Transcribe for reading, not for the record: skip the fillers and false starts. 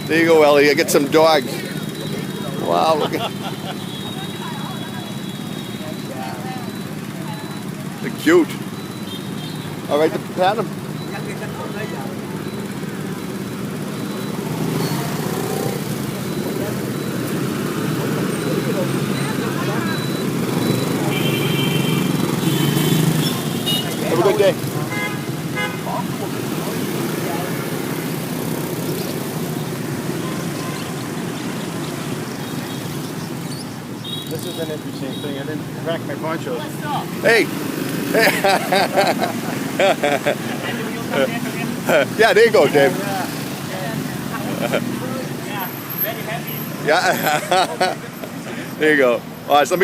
There you go, Ellie. I get some dogs. Wow, look at. They're cute. All right, pat them. Have a good day. This is an interesting thing. I didn't crack my ponchos. Hey. Yeah, there you go, Dave. Yeah. There you go. All right, so let me